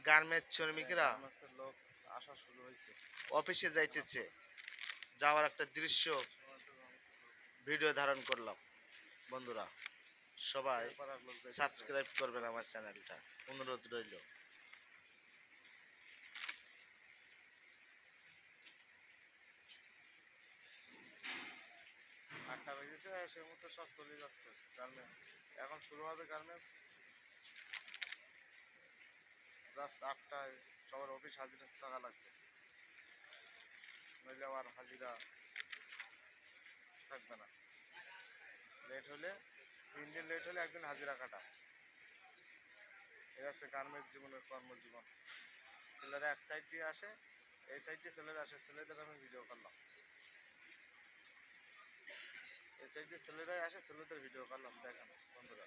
Garments শ্রমিকরা লোক আসা শুরু হয়েছে, অফিসে যাইতেছে, যাওয়ার একটা দৃশ্য ভিডিও ধারণ করলাম। বন্ধুরা সবাই সাবস্ক্রাইব করবেন আমার চ্যানেলটা, অনুরোধ রইল। আটটা বেজেছে, সে মতো সব চলে যাচ্ছে গার্মেন্টস। এখন শুরু হবে গার্মেন্টস, জাস্ট 8টায় সবার অফিস হাজিরা থাকা লাগবে, নইলে আবার হাজিরা থাকবে না। লেট হলে 3 দিন লেট হলে একদিন হাজিরা কাটা। এটা হচ্ছে গার্মেন্টস জীবনের কর্মজীবন। ছেলেরা এক সাইড দিয়ে আসে, এই সাইড দিয়ে ছেলেরা আসে, ছেলেদের আমি ভিডিও করলাম। এই সাইড দিয়ে ছেলেরাই আসে, ছেলেদের ভিডিও করলাম, দেখেন বন্ধুরা।